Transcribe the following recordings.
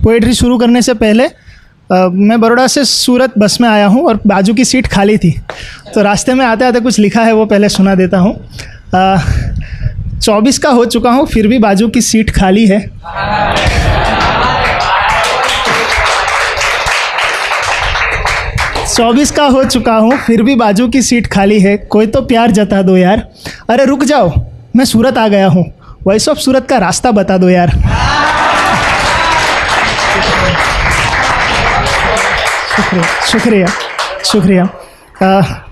Poetry शुरू करने से पहले मैं बड़ौदा से सूरत बस में आया हूँ और बाजू की सीट खाली थी, तो रास्ते में आते आते कुछ लिखा है वो पहले सुना देता हूँ। 24 का हो चुका हूँ फिर भी बाजू की सीट खाली है। चौबीस का हो चुका हूँ फिर भी बाजू की सीट खाली है, कोई तो प्यार जता दो यार। अरे रुक जाओ मैं सूरत आ गया हूँ, वॉइस ऑफ सूरत का रास्ता बता दो यार। शुक्रिया शुक्रिया।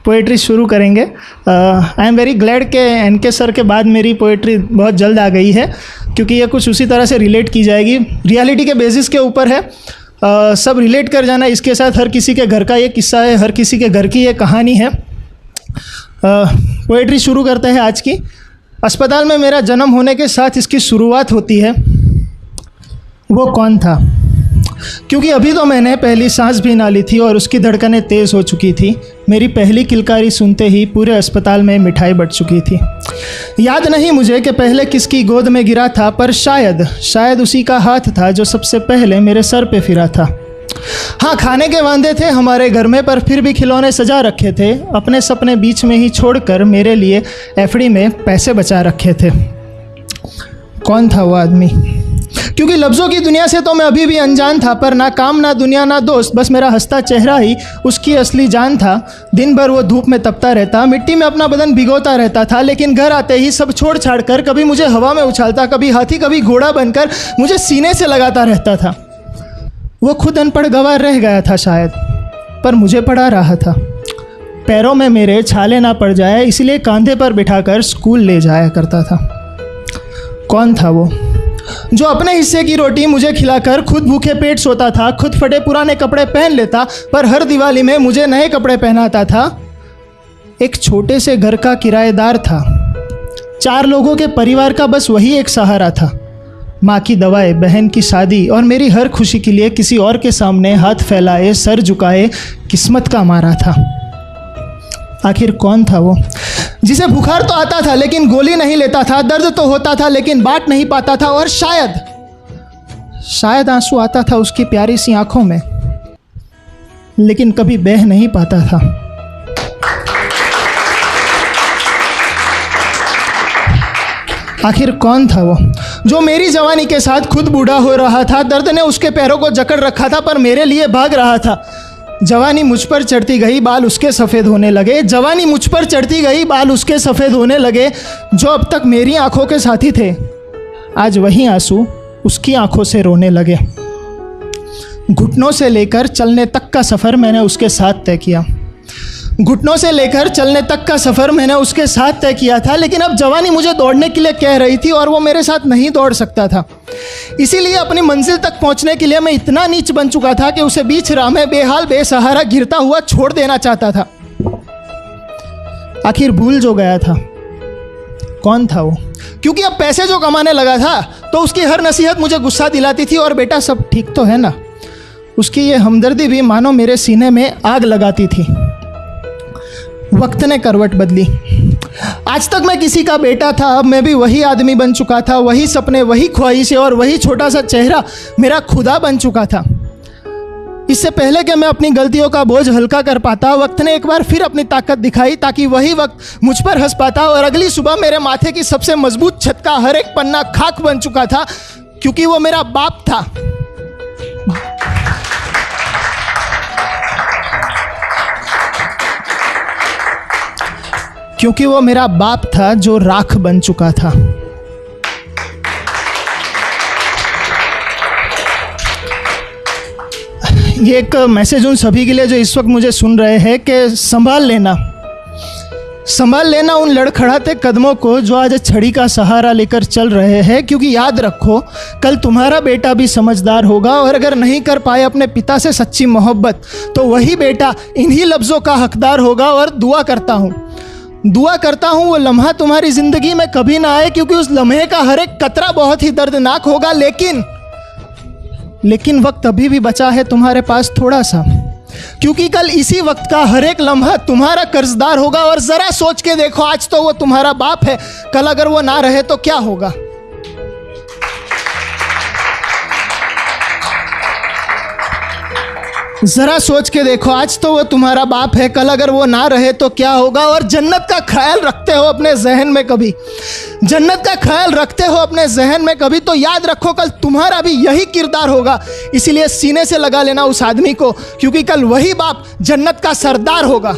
पोएट्री शुरू करेंगे। आई एम वेरी ग्लैड के एनके सर के बाद मेरी पोएट्री बहुत जल्द आ गई है, क्योंकि ये कुछ उसी तरह से रिलेट की जाएगी, रियलिटी के बेसिस के ऊपर है। सब रिलेट कर जाना इसके साथ। हर किसी के घर का ये किस्सा है, हर किसी के घर की ये कहानी है। पोएट्री शुरू करते हैं आज की। अस्पताल में मेरा जन्म होने के साथ इसकी शुरुआत होती है। वो कौन था? क्योंकि अभी तो मैंने पहली सांस भी ना ली थी और उसकी धड़कनें तेज़ हो चुकी थी। मेरी पहली किलकारी सुनते ही पूरे अस्पताल में मिठाई बट चुकी थी। याद नहीं मुझे कि पहले किसकी गोद में गिरा था, पर शायद उसी का हाथ था जो सबसे पहले मेरे सर पे फिरा था। हाँ, खाने के वांदे थे हमारे घर में, पर फिर भी खिलौने सजा रखे थे। अपने सपने बीच में ही छोड़कर मेरे लिए एफडी में पैसे बचा रखे थे। कौन था वो आदमी? क्योंकि लफ्ज़ों की दुनिया से तो मैं अभी भी अनजान था, पर ना काम ना दुनिया ना दोस्त, बस मेरा हंसता चेहरा ही उसकी असली जान था। दिन भर वो धूप में तपता रहता, मिट्टी में अपना बदन भिगोता रहता था, लेकिन घर आते ही सब छोड़ छाड़ कर कभी मुझे हवा में उछालता, कभी हाथी कभी घोड़ा बनकर मुझे सीने से लगाता रहता था। वो खुद अनपढ़ गवार रह गया था शायद, पर मुझे पढ़ा रहा था। पैरों में मेरे छाले ना पड़ जाए इसलिए कंधे पर बिठाकर स्कूल ले जाया करता था। कौन था वो जो अपने हिस्से की रोटी मुझे खिलाकर खुद भूखे पेट सोता था, खुद फटे पुराने कपड़े पहन लेता, पर हर दिवाली में मुझे नए कपड़े पहनाता था? एक छोटे से घर का किराएदार था। 4 लोगों के परिवार का बस वही एक सहारा था। माँ की दवाएं, बहन की शादी और मेरी हर खुशी के लिए किसी और के सामने हाथ फैलाए, सर झुकाए किस्मत का मारा था। आखिर कौन था वो जिसे बुखार तो आता था लेकिन गोली नहीं लेता था, दर्द तो होता था लेकिन बांट नहीं पाता था, और शायद आंसू आता था उसकी प्यारी सी आंखों में, लेकिन कभी बह नहीं पाता था। आखिर कौन था वो जो मेरी जवानी के साथ खुद बूढ़ा हो रहा था? दर्द ने उसके पैरों को जकड़ रखा था, पर मेरे लिए भाग रहा था। जवानी मुझ पर चढ़ती गई, बाल उसके सफ़ेद होने लगे। जवानी मुझ पर चढ़ती गई, बाल उसके सफ़ेद होने लगे। जो अब तक मेरी आंखों के साथी थे, आज वही आंसू उसकी आंखों से रोने लगे। घुटनों से लेकर चलने तक का सफ़र मैंने उसके साथ तय किया। घुटनों से लेकर चलने तक का सफ़र मैंने उसके साथ तय किया था, लेकिन अब जवानी मुझे दौड़ने के लिए कह रही थी और वो मेरे साथ नहीं दौड़ सकता था। इसीलिए अपनी मंजिल तक पहुंचने के लिए मैं इतना नीच बन चुका था कि उसे बीच राह में बेहाल बेसहारा गिरता हुआ छोड़ देना चाहता था। आखिर भूल जो गया था। कौन था वो? क्योंकि अब पैसे जो कमाने लगा था तो उसकी हर नसीहत मुझे गुस्सा दिलाती थी, और बेटा सब ठीक तो है ना, उसकी ये हमदर्दी भी मानो मेरे सीने में आग लगाती थी। वक्त ने करवट बदली। आज तक मैं किसी का बेटा था, अब मैं भी वही आदमी बन चुका था। वही सपने, वही ख्वाहिशें और वही छोटा सा चेहरा मेरा खुदा बन चुका था। इससे पहले कि मैं अपनी गलतियों का बोझ हल्का कर पाता, वक्त ने एक बार फिर अपनी ताकत दिखाई, ताकि वही वक्त मुझ पर हंस पाता। और अगली सुबह मेरे माथे की सबसे मजबूत छत का हर एक पन्ना खाक बन चुका था, क्योंकि वो मेरा बाप था। क्योंकि वो मेरा बाप था जो राख बन चुका था। ये एक मैसेज उन सभी के लिए जो इस वक्त मुझे सुन रहे हैं कि संभाल लेना उन लड़खड़ाते कदमों को जो आज छड़ी का सहारा लेकर चल रहे हैं। क्योंकि याद रखो, कल तुम्हारा बेटा भी समझदार होगा, और अगर नहीं कर पाए अपने पिता से सच्ची मोहब्बत, तो वही बेटा इन्हीं लफ्ज़ों का हकदार होगा। और दुआ करता हूँ वो लम्हा तुम्हारी ज़िंदगी में कभी ना आए, क्योंकि उस लम्हे का हर एक कतरा बहुत ही दर्दनाक होगा। लेकिन वक्त अभी भी बचा है तुम्हारे पास थोड़ा सा, क्योंकि कल इसी वक्त का हर एक लम्हा तुम्हारा कर्जदार होगा। और ज़रा सोच के देखो, आज तो वो तुम्हारा बाप है, कल अगर वो ना रहे तो क्या होगा? ज़रा सोच के देखो, आज तो वो तुम्हारा बाप है, कल अगर वो ना रहे तो क्या होगा। और जन्नत का ख्याल रखते हो अपने जहन में कभी, जन्नत का ख्याल रखते हो अपने जहन में कभी, तो याद रखो कल तुम्हारा भी यही किरदार होगा। इसीलिए सीने से लगा लेना उस आदमी को, क्योंकि कल वही बाप जन्नत का सरदार होगा।